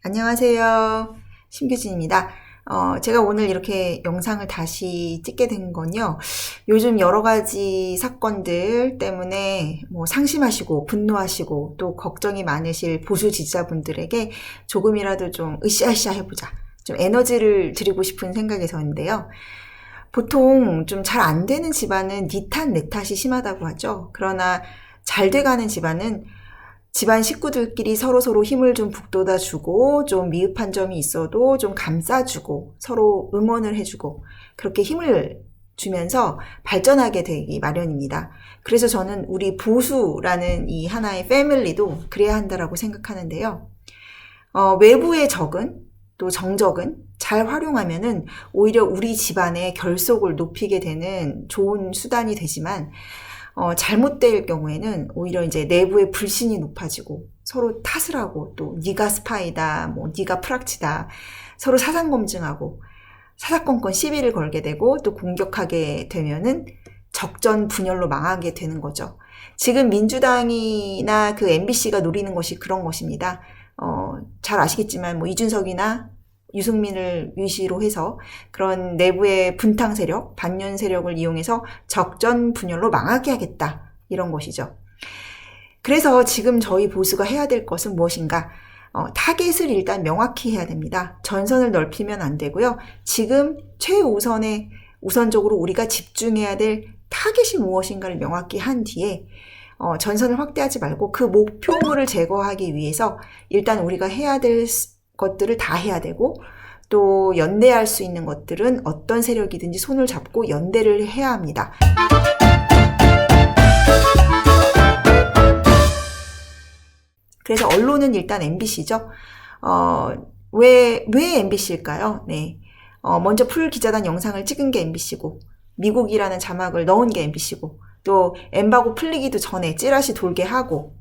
안녕하세요. 심규진입니다. 제가 오늘 이렇게 영상을 다시 찍게 된 건요. 요즘 여러 가지 사건들 때문에 상심하시고 분노하시고 또 걱정이 많으실 보수 지지자분들에게 조금이라도 좀 으쌰으쌰 해보자. 좀 에너지를 드리고 싶은 생각에서인데요. 보통 좀 잘 안 되는 집안은 니 탓, 내 탓이 심하다고 하죠. 그러나 잘 돼가는 집안 식구들끼리 서로서로 힘을 좀 북돋아주고 좀 미흡한 점이 있어도 좀 감싸주고 서로 응원을 해주고 그렇게 힘을 주면서 발전하게 되기 마련입니다. 그래서 저는 우리 보수라는 이 하나의 패밀리도 그래야 한다라고 생각하는데요. 외부의 적은 또 정적은 잘 활용하면은 오히려 우리 집안의 결속을 높이게 되는 좋은 수단이 되지만 잘못될 경우에는 오히려 이제 내부의 불신이 높아지고 서로 탓을 하고 또 네가 스파이다, 네가 프락치다 서로 사상 검증하고 사사건건 시비를 걸게 되고 또 공격하게 되면은 적전 분열로 망하게 되는 거죠. 지금 민주당이나 그 MBC가 노리는 것이 그런 것입니다. 잘 아시겠지만 이준석이나 유승민을 위시로 해서 그런 내부의 분탕 세력, 반윤 세력을 이용해서 적전 분열로 망하게 하겠다. 이런 것이죠. 그래서 지금 저희 보수가 해야 될 것은 무엇인가? 타겟을 일단 명확히 해야 됩니다. 전선을 넓히면 안 되고요. 지금 우선적으로 우리가 집중해야 될 타겟이 무엇인가를 명확히 한 뒤에 전선을 확대하지 말고 그 목표물을 제거하기 위해서 일단 우리가 해야 될 것들을 다 해야 되고 또 연대할 수 있는 것들은 어떤 세력이든지 손을 잡고 연대를 해야 합니다. 그래서 언론은 일단 MBC죠. 왜 MBC일까요? 네. 먼저 풀 기자단 영상을 찍은 게 MBC고 미국이라는 자막을 넣은 게 MBC고 또 엠바고 풀리기도 전에 찌라시 돌게 하고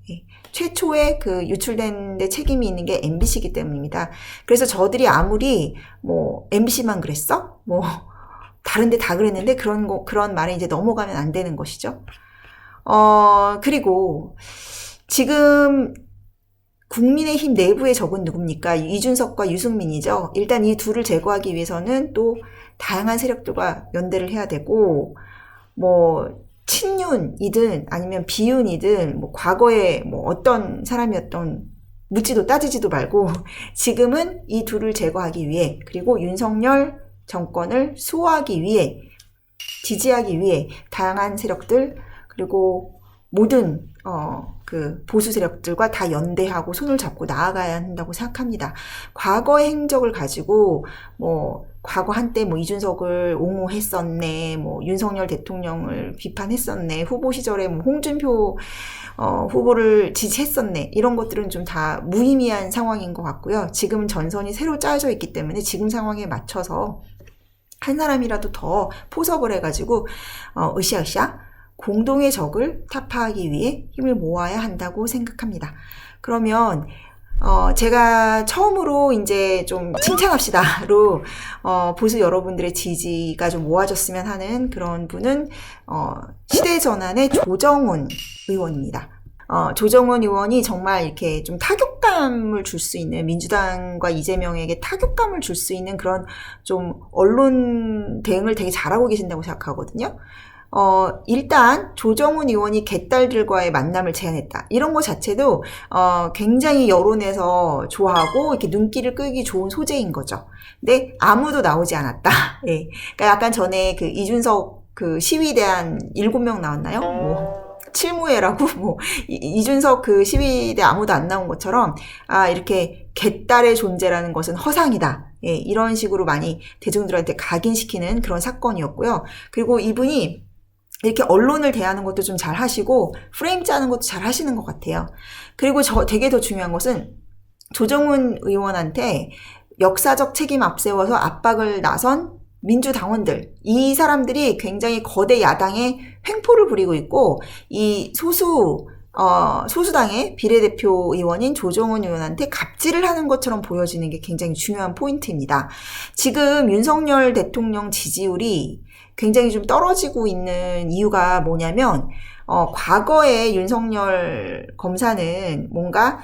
최초에 그 유출된 데 책임이 있는 게 MBC이기 때문입니다. 그래서 저들이 아무리 MBC만 그랬어? 다른 데 다 그랬는데 그런 말에 이제 넘어가면 안 되는 것이죠. 그리고 지금 국민의힘 내부의 적은 누굽니까? 이준석과 유승민이죠. 일단 이 둘을 제거하기 위해서는 또 다양한 세력들과 연대를 해야 되고 친윤이든 아니면 비윤이든 과거에 어떤 사람이었던 묻지도 따지지도 말고 지금은 이 둘을 제거하기 위해 그리고 윤석열 정권을 수호하기 위해 지지하기 위해 다양한 세력들 그리고 모든 그 보수 세력들과 다 연대하고 손을 잡고 나아가야 한다고 생각합니다. 과거의 행적을 가지고 과거 한때 이준석을 옹호했었네, 윤석열 대통령을 비판했었네, 후보 시절에 홍준표 후보를 지지했었네, 이런 것들은 좀 다 무의미한 상황인 것 같고요. 지금은 전선이 새로 짜여져 있기 때문에 지금 상황에 맞춰서 한 사람이라도 더 포섭을 해가지고 으쌰으쌰 공동의 적을 타파하기 위해 힘을 모아야 한다고 생각합니다. 그러면 제가 처음으로 이제 좀 칭찬합시다로 보수 여러분들의 지지가 좀 모아졌으면 하는 그런 분은 시대전환의 조정훈 의원입니다. 조정훈 의원이 정말 이렇게 좀 타격감을 줄 수 있는 민주당과 이재명에게 타격감을 줄 수 있는 그런 좀 언론 대응을 되게 잘하고 계신다고 생각하거든요. 일단 조정훈 의원이 개딸들과의 만남을 제안했다. 이런 거 자체도 굉장히 여론에서 좋아하고 이렇게 눈길을 끌기 좋은 소재인 거죠. 근데 아무도 나오지 않았다. 예. 그러니까 약간 전에 그 이준석 그 시위대한 7명 나왔나요? 칠무회라고 이준석 그 시위대 아무도 안 나온 것처럼 이렇게 개딸의 존재라는 것은 허상이다. 예, 이런 식으로 많이 대중들한테 각인시키는 그런 사건이었고요. 그리고 이분이 이렇게 언론을 대하는 것도 좀 잘 하시고 프레임 짜는 것도 잘 하시는 것 같아요. 그리고 되게 더 중요한 것은 조정훈 의원한테 역사적 책임 앞세워서 압박을 나선 민주당원들, 이 사람들이 굉장히 거대 야당의 횡포를 부리고 있고 이 소수당의 비례대표 의원인 조정훈 의원한테 갑질을 하는 것처럼 보여지는 게 굉장히 중요한 포인트입니다. 지금 윤석열 대통령 지지율이 굉장히 좀 떨어지고 있는 이유가 뭐냐면 과거에 윤석열 검사는 뭔가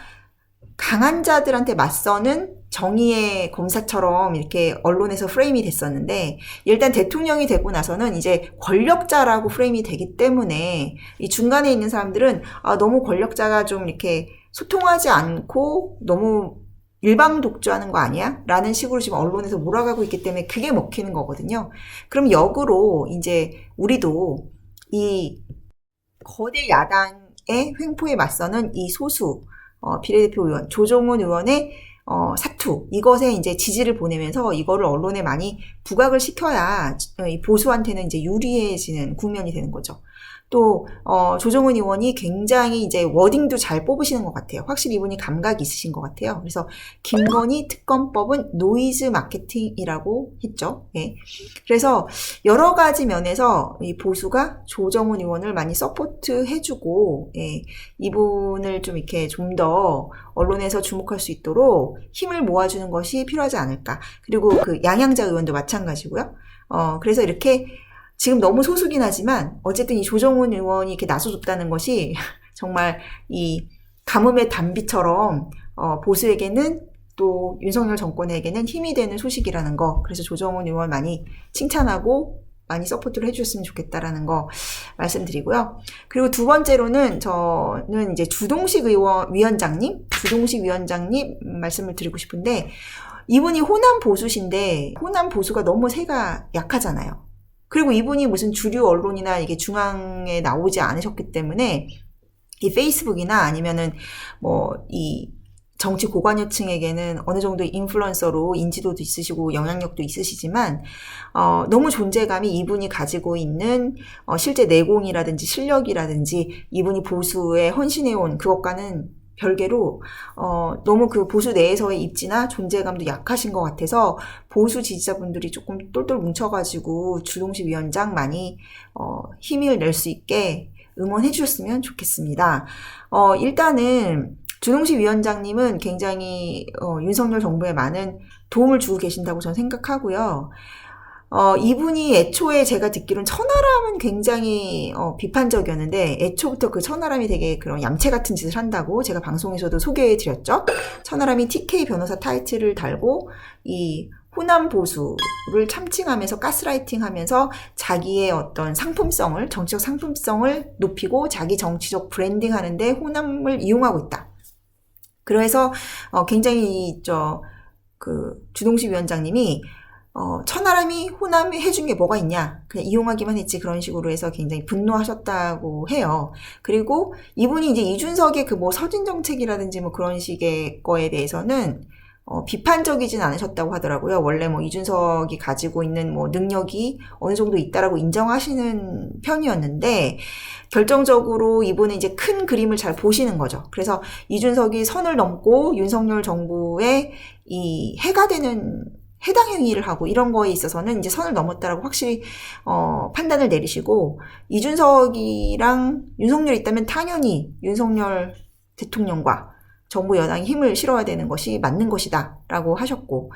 강한 자들한테 맞서는 정의의 검사처럼 이렇게 언론에서 프레임이 됐었는데, 일단 대통령이 되고 나서는 이제 권력자라고 프레임이 되기 때문에 이 중간에 있는 사람들은 너무 권력자가 좀 이렇게 소통하지 않고 너무 일방 독주하는 거 아니야? 라는 식으로 지금 언론에서 몰아가고 있기 때문에 그게 먹히는 거거든요. 그럼 역으로 이제 우리도 이 거대 야당의 횡포에 맞서는 이 소수 비례대표 의원 조정훈 의원의 사투, 이것에 이제 지지를 보내면서 이거를 언론에 많이 부각을 시켜야 이 보수한테는 이제 유리해지는 국면이 되는 거죠. 또 조정훈 의원이 굉장히 이제 워딩도 잘 뽑으시는 것 같아요. 확실히 이분이 감각이 있으신 것 같아요. 그래서 김건희 특검법은 노이즈 마케팅이라고 했죠. 예. 그래서 여러 가지 면에서 이 보수가 조정훈 의원을 많이 서포트해주고, 예, 이분을 좀 이렇게 좀 더 언론에서 주목할 수 있도록 힘을 모아주는 것이 필요하지 않을까. 그리고 그 양양자 의원도 마찬가지고요. 그래서 이렇게 지금 너무 소수긴 하지만 어쨌든 이 조정훈 의원이 이렇게 나서줬다는 것이 정말 이 가뭄의 단비처럼 보수에게는 또 윤석열 정권에게는 힘이 되는 소식이라는 거. 그래서 조정훈 의원 많이 칭찬하고 많이 서포트를 해주셨으면 좋겠다라는 거 말씀드리고요. 그리고 두 번째로는 저는 이제 주동식 위원장님 말씀을 드리고 싶은데, 이분이 호남 보수신데 호남 보수가 너무 세가 약하잖아요. 그리고 이분이 무슨 주류 언론이나 이게 중앙에 나오지 않으셨기 때문에 이 페이스북이나 아니면은 이 정치 고관여층에게는 어느 정도 인플루언서로 인지도도 있으시고 영향력도 있으시지만 너무 존재감이 이분이 가지고 있는 실제 내공이라든지 실력이라든지 이분이 보수에 헌신해온 그것과는 별개로 너무 그 보수 내에서의 입지나 존재감도 약하신 것 같아서 보수 지지자분들이 조금 똘똘 뭉쳐가지고 주동식 위원장 많이 힘을 낼 수 있게 응원해 주셨으면 좋겠습니다. 일단은 주동식 위원장님은 굉장히 윤석열 정부에 많은 도움을 주고 계신다고 저는 생각하고요. 이분이 애초에 제가 듣기로는 천하람은 굉장히 비판적이었는데, 애초부터 그 천하람이 되게 그런 얌체 같은 짓을 한다고 제가 방송에서도 소개해 드렸죠. 천하람이 TK 변호사 타이틀을 달고 이 호남 보수를 참칭하면서 가스라이팅 하면서 자기의 어떤 상품성을, 정치적 상품성을 높이고 자기 정치적 브랜딩 하는데 호남을 이용하고 있다. 그래서 굉장히 주동식 위원장님이 천하람이 호남에 해준 게 뭐가 있냐, 그냥 이용하기만 했지, 그런 식으로 해서 굉장히 분노하셨다고 해요. 그리고 이분이 이제 이준석의 그 서진 정책이라든지 그런 식의 거에 대해서는 비판적이진 않으셨다고 하더라고요. 원래 이준석이 가지고 있는 능력이 어느 정도 있다라고 인정하시는 편이었는데, 결정적으로 이분은 이제 큰 그림을 잘 보시는 거죠. 그래서 이준석이 선을 넘고 윤석열 정부의 이 해가 되는 해당 행위를 하고 이런 거에 있어서는 이제 선을 넘었다라고 확실히 판단을 내리시고, 이준석이랑 윤석열이 있다면 당연히 윤석열 대통령과 정부 여당이 힘을 실어야 되는 것이 맞는 것이다 라고 하셨고,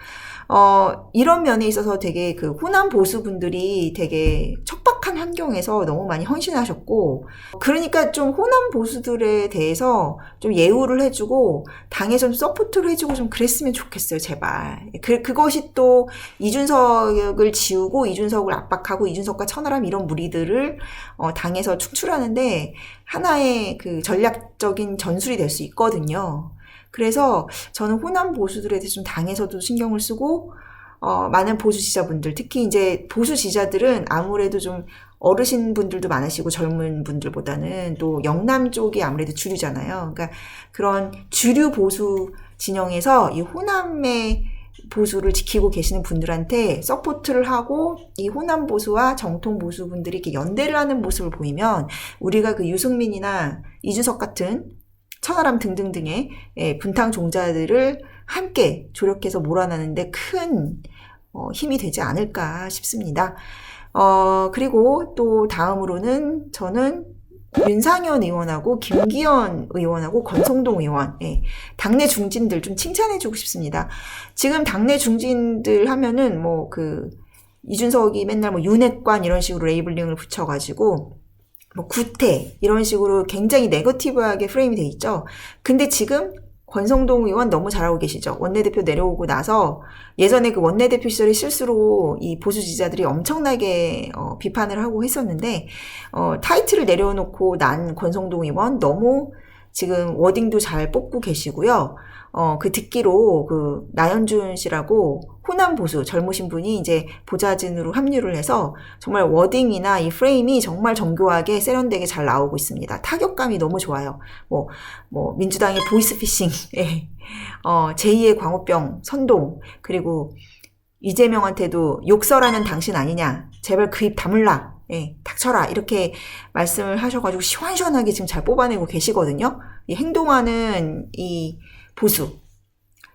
이런 면에 있어서 되게 그 호남 보수분들이 되게 척박한 환경에서 너무 많이 헌신하셨고, 그러니까 좀 호남 보수들에 대해서 좀 예우를 해주고 당에서 좀 서포트를 해주고 좀 그랬으면 좋겠어요, 제발. 그것이 또 이준석을 지우고 이준석을 압박하고 이준석과 천하람 이런 무리들을 당에서 축출하는데 하나의 그 전략적인 전술이 될 수 있거든요. 그래서 저는 호남 보수들에 대해서 좀 당에서도 신경을 쓰고, 많은 보수 지지자분들, 특히 이제 보수 지지자들은 아무래도 좀 어르신 분들도 많으시고 젊은 분들보다는 또 영남 쪽이 아무래도 주류잖아요. 그러니까 그런 주류 보수 진영에서 이 호남의 보수를 지키고 계시는 분들한테 서포트를 하고 이 호남 보수와 정통 보수분들이 이렇게 연대를 하는 모습을 보이면 우리가 그 유승민이나 이준석 같은 천하람 등등등의 분탕 종자들을 함께 조력해서 몰아내는데 큰 힘이 되지 않을까 싶습니다. 그리고 또 다음으로는 저는 윤상현 의원하고 김기현 의원하고 권성동 의원, 당내 중진들 좀 칭찬해주고 싶습니다. 지금 당내 중진들 하면은 이준석이 맨날 윤핵관 이런 식으로 레이블링을 붙여가지고 구태 이런 식으로 굉장히 네거티브하게 프레임이 돼 있죠. 근데 지금 권성동 의원 너무 잘하고 계시죠. 원내대표 내려오고 나서 예전에 그 원내대표 시절의 실수로 이 보수 지지자들이 엄청나게 비판을 하고 했었는데 타이틀을 내려놓고 난 권성동 의원 너무 지금 워딩도 잘 뽑고 계시고요. 그 듣기로 그 나현준 씨라고 호남 보수 젊으신 분이 이제 보좌진으로 합류를 해서 정말 워딩이나 이 프레임이 정말 정교하게 세련되게 잘 나오고 있습니다. 타격감이 너무 좋아요. 민주당의 보이스피싱, 제2의 광우병 선동, 그리고 이재명한테도 욕설하는 당신 아니냐, 제발 그 입 다물라, 닥쳐라, 이렇게 말씀을 하셔가지고 시원시원하게 지금 잘 뽑아내고 계시거든요. 이 행동하는 이 보수,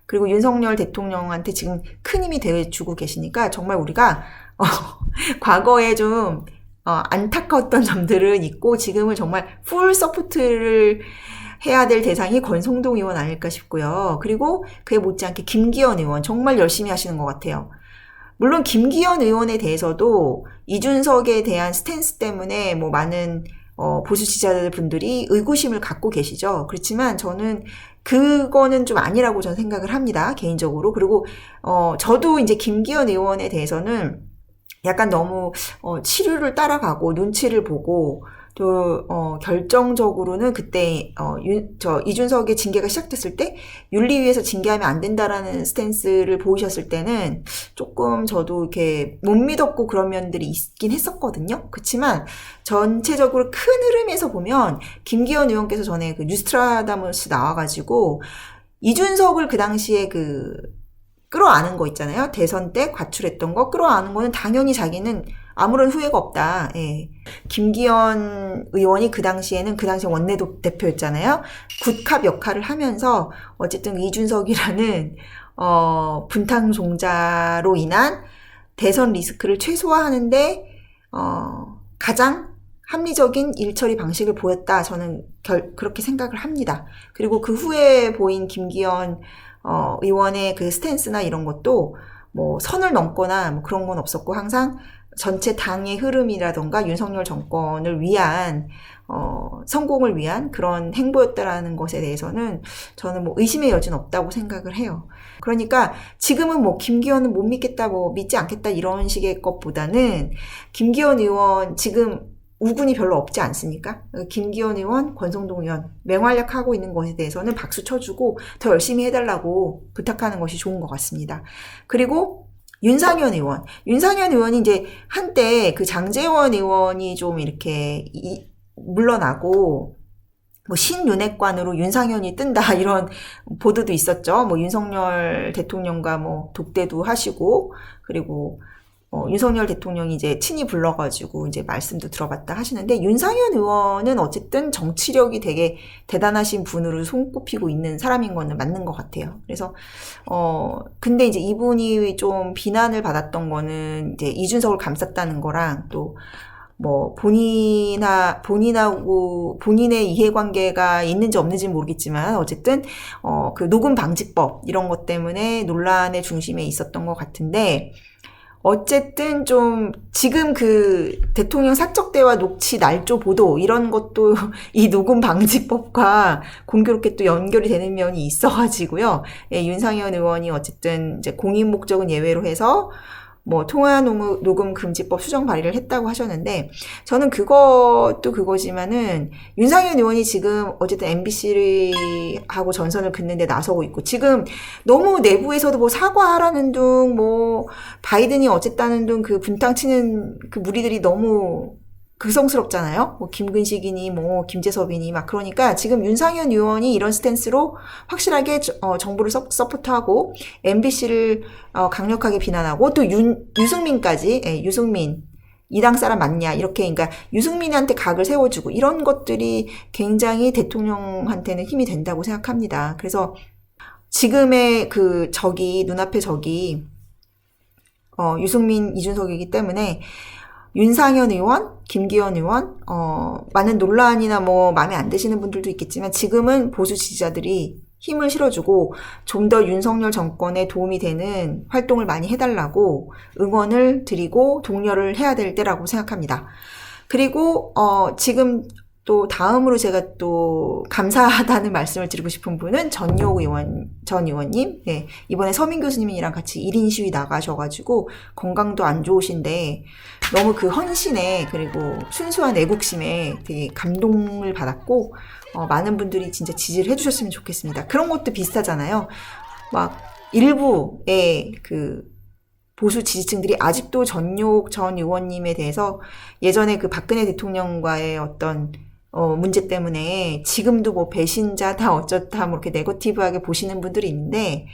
그리고 윤석열 대통령한테 지금 큰 힘이 되어주고 계시니까 정말 우리가 과거에 좀 안타까웠던 점들은 있고 지금은 정말 풀 서포트를 해야 될 대상이 권성동 의원 아닐까 싶고요. 그리고 그에 못지않게 김기현 의원 정말 열심히 하시는 것 같아요. 물론 김기현 의원에 대해서도 이준석에 대한 스탠스 때문에 뭐 많은 보수 지지자분들이 의구심을 갖고 계시죠. 그렇지만 저는 그거는 좀 아니라고 저는 생각을 합니다. 개인적으로. 그리고 저도 이제 김기현 의원에 대해서는 약간 너무 치류를 따라가고 눈치를 보고 또 결정적으로는 그때 이준석의 징계가 시작됐을 때 윤리위에서 징계하면 안 된다라는 스탠스를 보이셨을 때는 조금 저도 이렇게 못 믿었고 그런 면들이 있긴 했었거든요. 그렇지만 전체적으로 큰 흐름에서 보면 김기현 의원께서 전에 그 뉴스트라다무스 나와가지고 이준석을 그 당시에 끌어안은 거 있잖아요. 대선 때 과출했던 거 끌어안은 거는 당연히 자기는 아무런 후회가 없다. 김기현 의원이 그 당시에 원내대표였잖아요. 굿캅 역할을 하면서 어쨌든 이준석이라는 분탕종자로 인한 대선 리스크를 최소화하는데 가장 합리적인 일처리 방식을 보였다. 저는 그렇게 생각을 합니다. 그리고 그 후에 보인 김기현 의원의 그 스탠스나 이런 것도 뭐 선을 넘거나 뭐 그런 건 없었고 항상 전체 당의 흐름이라던가 윤석열 정권을 위한 성공을 위한 그런 행보였다라는 것에 대해서는 저는 뭐 의심의 여지는 없다고 생각을 해요. 그러니까 지금은 뭐 김기현은 못 믿겠다, 뭐 믿지 않겠다 이런 식의 것보다는 김기현 의원 지금 우군이 별로 없지 않습니까? 김기현 의원, 권성동 의원 맹활약하고 있는 것에 대해서는 박수 쳐주고 더 열심히 해달라고 부탁하는 것이 좋은 것 같습니다. 그리고 윤상현 의원이 이제 한때 그 장제원 의원이 좀 이렇게 물러나고 뭐 신윤핵관으로 윤상현이 뜬다 이런 보도도 있었죠. 뭐 윤석열 대통령과 뭐 독대도 하시고 그리고 윤석열 대통령이 이제 친히 불러가지고 이제 말씀도 들어봤다 하시는데 윤상현 의원은 어쨌든 정치력이 되게 대단하신 분으로 손꼽히고 있는 사람인 거는 맞는 것 같아요. 그래서 근데 이제 이분이 좀 비난을 받았던 거는 이제 이준석을 감쌌다는 거랑 또 뭐 본인하고 본인의 이해관계가 있는지 없는지는 모르겠지만 어쨌든 그 녹음 방지법 이런 것 때문에 논란의 중심에 있었던 것 같은데. 어쨌든 좀 지금 그 대통령 사적대화 녹취 날조 보도 이런 것도 이 녹음 방지법과 공교롭게 또 연결이 되는 면이 있어가지고요. 윤상현 의원이 어쨌든 이제 공익 목적은 예외로 해서 뭐 통화 녹음 금지법 수정 발의를 했다고 하셨는데 저는 그것도 그거지만은 윤상현 의원이 지금 어쨌든 MBC하고 전선을 긋는데 나서고 있고 지금 너무 내부에서도 뭐 사과하라는 둥 뭐 바이든이 어쨌다는 둥 그 분탕치는 그 무리들이 너무 극성스럽잖아요. 뭐 김근식이니 뭐 김재섭이니 막 그러니까 지금 윤상현 의원이 이런 스탠스로 확실하게 정부를 서포트하고 MBC를 강력하게 비난하고 또 유승민까지 유승민 이 당 사람 맞냐 이렇게 그러니까 유승민한테 각을 세워주고 이런 것들이 굉장히 대통령한테는 힘이 된다고 생각합니다. 그래서 지금의 그 적이 눈앞의 적이 유승민 이준석이기 때문에 윤상현 의원, 김기현 의원, 많은 논란이나 뭐 마음에 안 드시는 분들도 있겠지만 지금은 보수 지지자들이 힘을 실어주고 좀 더 윤석열 정권에 도움이 되는 활동을 많이 해달라고 응원을 드리고 독려를 해야 될 때라고 생각합니다. 그리고 지금 또 다음으로 제가 또 감사하다는 말씀을 드리고 싶은 분은 전유옥 전 의원님. 네, 이번에 서민 교수님이랑 같이 1인 시위 나가셔가지고 건강도 안 좋으신데 너무 그 헌신에 그리고 순수한 애국심에 되게 감동을 받았고 많은 분들이 진짜 지지를 해주셨으면 좋겠습니다. 그런 것도 비슷하잖아요. 막 일부의 그 보수 지지층들이 아직도 전유옥 전 의원님에 대해서 예전에 그 박근혜 대통령과의 어떤 문제 때문에 지금도 뭐 배신자다 어쩌다 뭐 이렇게 네거티브하게 보시는 분들이 있는데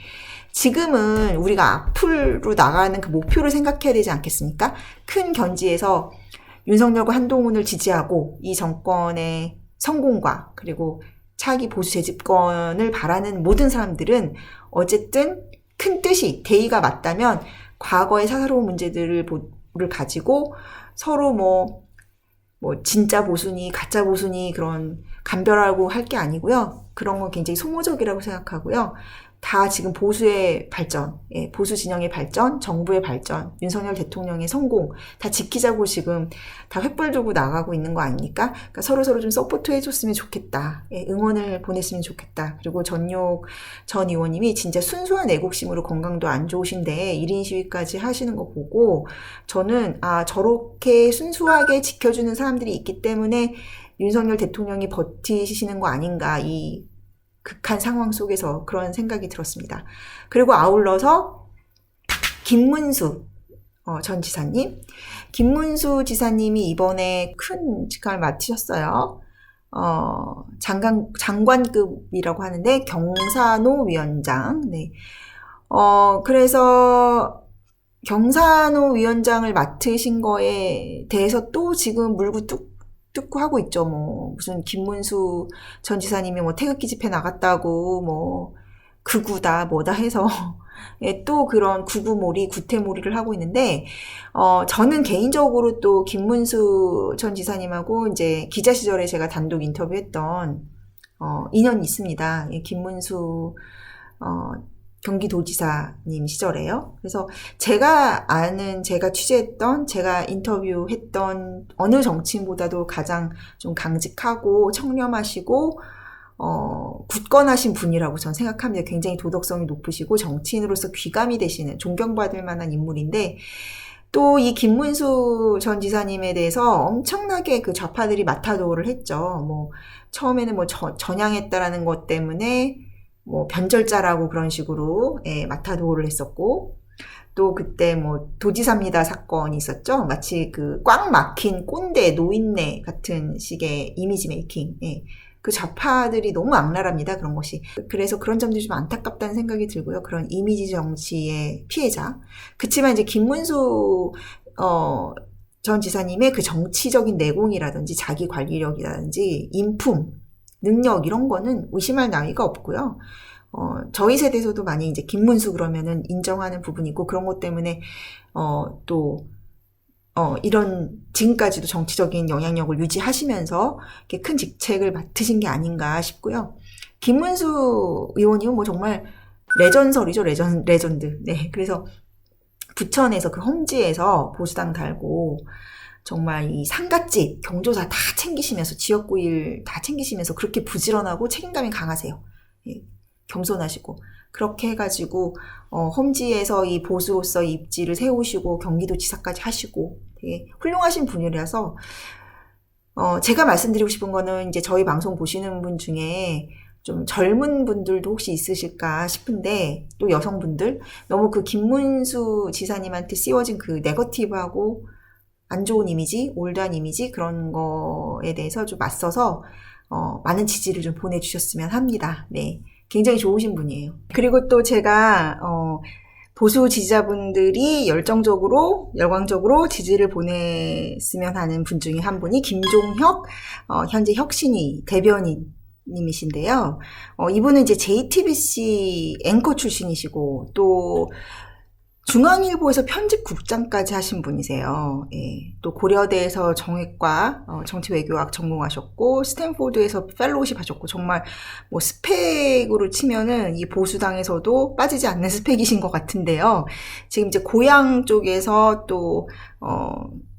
지금은 우리가 앞으로 나가는 그 목표를 생각해야 되지 않겠습니까? 큰 견지에서 윤석열과 한동훈을 지지하고 이 정권의 성공과 그리고 차기 보수 재집권을 바라는 모든 사람들은 어쨌든 큰 뜻이 대의가 맞다면 과거의 사사로운 문제들을 가지고 서로 뭐 진짜 보수니 가짜 보수니 그런 감별하고 할 게 아니고요. 그런 건 굉장히 소모적이라고 생각하고요. 다 지금 보수의 발전, 보수 진영의 발전, 정부의 발전, 윤석열 대통령의 성공 다 지키자고 지금 다 횃불 들고 나가고 있는 거 아닙니까? 그러니까 서로 좀 서포트 해줬으면 좋겠다. 응원을 보냈으면 좋겠다. 그리고 전유옥 전 의원님이 진짜 순수한 애국심으로 건강도 안 좋으신데 1인 시위까지 하시는 거 보고 저는 저렇게 순수하게 지켜주는 사람들이 있기 때문에 윤석열 대통령이 버티시는 거 아닌가 이 극한 상황 속에서 그런 생각이 들었습니다. 그리고 아울러서 김문수 전 지사님, 김문수 지사님이 이번에 큰 직함을 맡으셨어요. 장관급이라고 하는데 경사노 위원장. 네. 그래서 경사노 위원장을 맡으신 거에 대해서 또 지금 물고 뜯고 하고 있죠. 뭐 무슨 김문수 전 지사님이 뭐 태극기 집회 나갔다고 뭐 극우다 뭐다 해서 또 그런 구구몰이 구태몰이를 하고 있는데 저는 개인적으로 또 김문수 전 지사님하고 이제 기자 시절에 제가 단독 인터뷰했던 인연이 있습니다. 김문수 경기도지사님 시절에요. 그래서 제가 아는, 제가 취재했던, 제가 인터뷰했던 어느 정치인보다도 가장 좀 강직하고 청렴하시고 굳건하신 분이라고 저는 생각합니다. 굉장히 도덕성이 높으시고 정치인으로서 귀감이 되시는 존경받을 만한 인물인데 또 이 김문수 전 지사님에 대해서 엄청나게 그 좌파들이 마타도를 했죠. 뭐 처음에는 뭐 전향했다라는 것 때문에 뭐 변절자라고 그런 식으로 마타도를 했었고 또 그때 뭐 도지사입니다 사건이 있었죠. 마치 그 꽉 막힌 꼰대 노인네 같은 식의 이미지 메이킹. 그 좌파들이 너무 악랄합니다. 그런 것이. 그래서 그런 점들이 좀 안타깝다는 생각이 들고요. 그런 이미지 정치의 피해자. 그치만 이제 김문수 전 지사님의 그 정치적인 내공이라든지 자기 관리력이라든지 인품 능력 이런 거는 의심할 나위가 없고요. 저희 세대에서도 많이 이제 김문수 그러면은 인정하는 부분이고 그런 것 때문에 이런 지금까지도 정치적인 영향력을 유지하시면서 이렇게 큰 직책을 맡으신 게 아닌가 싶고요. 김문수 의원님은 뭐 정말 레전설이죠, 레전드. 네, 그래서 부천에서 그 험지에서 보수당 달고 정말 이 상갓집, 경조사 다 챙기시면서 지역구 일 다 챙기시면서 그렇게 부지런하고 책임감이 강하세요. 겸손하시고 그렇게 해가지고 험지에서 이 보수로서 입지를 세우시고 경기도지사까지 하시고 되게 훌륭하신 분이라서 제가 말씀드리고 싶은 거는 이제 저희 방송 보시는 분 중에 좀 젊은 분들도 혹시 있으실까 싶은데 또 여성분들 너무 그 김문수 지사님한테 씌워진 그 네거티브하고 안 좋은 이미지, 올드한 이미지 그런 거에 대해서 좀 맞서서 많은 지지를 좀 보내주셨으면 합니다. 네, 굉장히 좋으신 분이에요. 그리고 또 제가 보수 지지자분들이 열광적으로 지지를 보냈으면 하는 분 중에 한 분이 김종혁 현재 혁신위 대변인님이신데요. 이분은 이제 JTBC 앵커 출신이시고 또 중앙일보에서 편집국장까지 하신 분이세요. 또 고려대에서 정외과 정치외교학 전공하셨고 스탠포드에서 펠로우십 하셨고 정말 뭐 스펙으로 치면은 이 보수당에서도 빠지지 않는 스펙이신 것 같은데요. 지금 이제 고향 쪽에서 또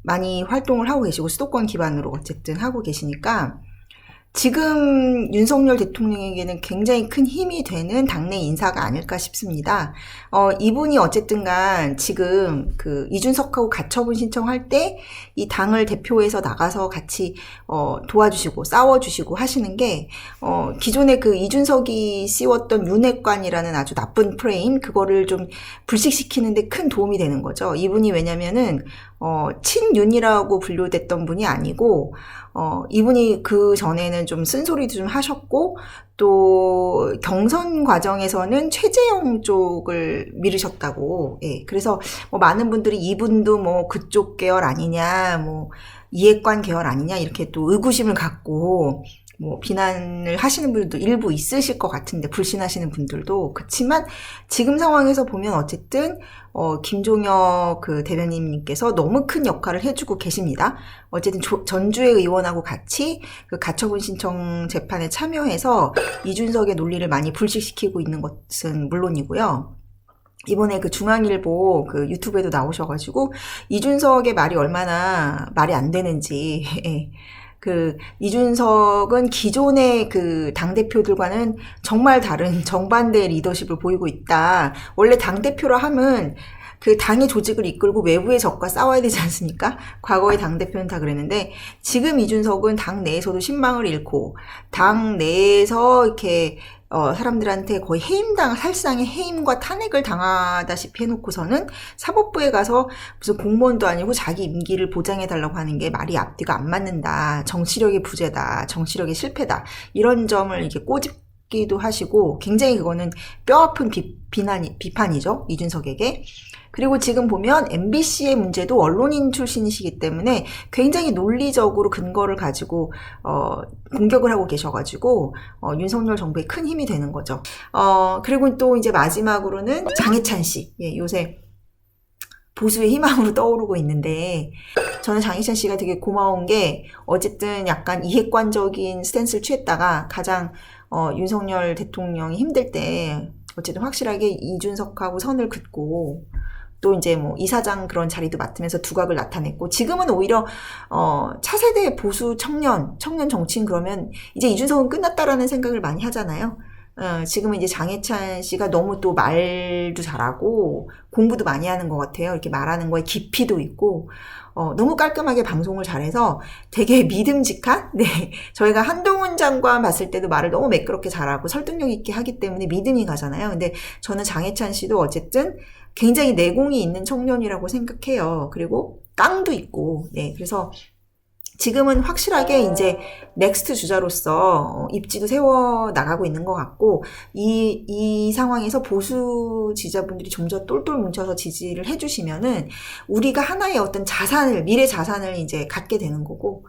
많이 활동을 하고 계시고 수도권 기반으로 어쨌든 하고 계시니까 지금 윤석열 대통령에게는 굉장히 큰 힘이 되는 당내 인사가 아닐까 싶습니다. 이분이 어쨌든 간 지금 그 이준석하고 가처분 신청할 때 이 당을 대표해서 나가서 같이 도와주시고 싸워주시고 하시는 게 기존에 그 이준석이 씌웠던 윤핵관이라는 아주 나쁜 프레임, 그거를 좀 불식시키는데 큰 도움이 되는 거죠. 이분이 왜냐면은 친윤이라고 분류됐던 분이 아니고 이분이 그 전에는 좀 쓴소리도 좀 하셨고, 또 경선 과정에서는 최재형 쪽을 미루셨다고. 예, 그래서 뭐 많은 분들이 이분도 뭐 그쪽 계열 아니냐, 뭐 이해관 계열 아니냐 이렇게 또 의구심을 갖고 뭐 비난을 하시는 분들도 일부 있으실 것 같은데, 불신하시는 분들도. 그렇지만 지금 상황에서 보면 어쨌든 김종혁 그 대변인님께서 너무 큰 역할을 해주고 계십니다. 어쨌든 전주의 의원하고 같이 그 가처분 신청 재판에 참여해서 이준석의 논리를 많이 불식시키고 있는 것은 물론이고요. 이번에 그 중앙일보 그 유튜브에도 나오셔가지고 이준석의 말이 얼마나 말이 안 되는지 그 이준석은 기존의 그 당대표들과는 정말 다른 정반대의 리더십을 보이고 있다. 원래 당대표라 하면 그 당의 조직을 이끌고 외부의 적과 싸워야 되지 않습니까? 과거의 당대표는 다 그랬는데, 지금 이준석은 당 내에서도 신망을 잃고 당 내에서 이렇게 사람들한테 거의 사실상의 해임과 탄핵을 당하다시피 해놓고서는 사법부에 가서 무슨 공무원도 아니고 자기 임기를 보장해달라고 하는 게 말이 앞뒤가 안 맞는다. 정치력의 부재다. 정치력의 실패다. 이런 점을 이렇게 꼬집기도 하시고, 굉장히 그거는 뼈아픈 비판이죠. 이준석에게. 그리고 지금 보면 MBC의 문제도 언론인 출신이시기 때문에 굉장히 논리적으로 근거를 가지고 공격을 하고 계셔가지고 윤석열 정부에 큰 힘이 되는 거죠. 그리고 또 이제 마지막으로는 장해찬 씨. 예, 요새 보수의 희망으로 떠오르고 있는데, 저는 장해찬 씨가 되게 고마운 게 어쨌든 약간 이핵관적인 스탠스를 취했다가 가장 윤석열 대통령이 힘들 때 어쨌든 확실하게 이준석하고 선을 긋고, 또 이제 뭐 이사장 그런 자리도 맡으면서 두각을 나타냈고, 지금은 오히려 차세대 보수 청년 정치인 그러면 이제 이준석은 끝났다라는 생각을 많이 하잖아요. 지금은 이제 장해찬 씨가 너무 또 말도 잘하고 공부도 많이 하는 것 같아요. 이렇게 말하는 거에 깊이도 있고 너무 깔끔하게 방송을 잘해서 되게 믿음직한, 네, 저희가 한동훈 장관 봤을 때도 말을 너무 매끄럽게 잘하고 설득력 있게 하기 때문에 믿음이 가잖아요. 근데 저는 장해찬 씨도 어쨌든 굉장히 내공이 있는 청년이라고 생각해요. 그리고 깡도 있고, 네, 그래서 지금은 확실하게 이제 넥스트 주자로서 입지도 세워 나가고 있는 것 같고, 이 상황에서 보수 지지자분들이 좀 더 똘똘 뭉쳐서 지지를 해주시면은 우리가 하나의 어떤 미래 자산을 이제 갖게 되는 거고,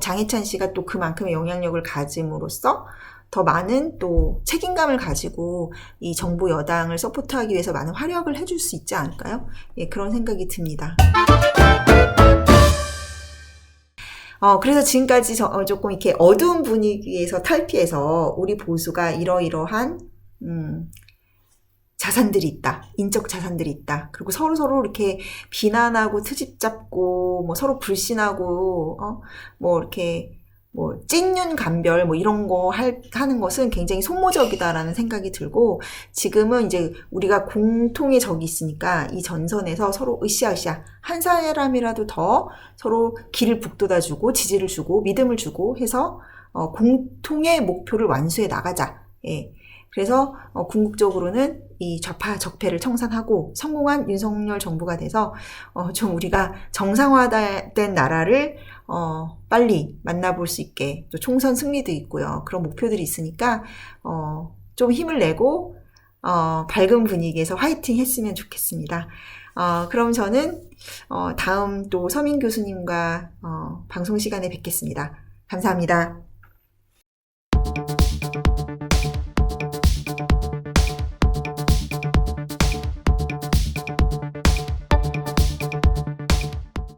장해찬 씨가 또 그만큼의 영향력을 가짐으로써 더 많은 또 책임감을 가지고 이 정부 여당을 서포트하기 위해서 많은 활약을 해줄 수 있지 않을까요? 예, 그런 생각이 듭니다. 그래서 지금까지 조금 이렇게 어두운 분위기에서 탈피해서 우리 보수가 이러이러한 자산들이 있다. 인적 자산들이 있다. 그리고 서로 이렇게 비난하고 트집 잡고 뭐 서로 불신하고 뭐 이렇게 뭐 찐윤 간별 뭐 이런 거 하는 것은 굉장히 소모적이다라는 생각이 들고, 지금은 이제 우리가 공통의 적이 있으니까 이 전선에서 서로 으쌰으쌰 한 사람이라도 더 서로 길을 북돋아주고 지지를 주고 믿음을 주고 해서 공통의 목표를 완수해 나가자. 예. 그래서 궁극적으로는 이 좌파 적폐를 청산하고 성공한 윤석열 정부가 돼서 좀 우리가 정상화된 나라를 빨리 만나볼 수 있게, 또 총선 승리도 있고요. 그런 목표들이 있으니까 좀 힘을 내고 밝은 분위기에서 화이팅 했으면 좋겠습니다. 그럼 저는 다음 또 서민 교수님과 방송 시간에 뵙겠습니다. 감사합니다.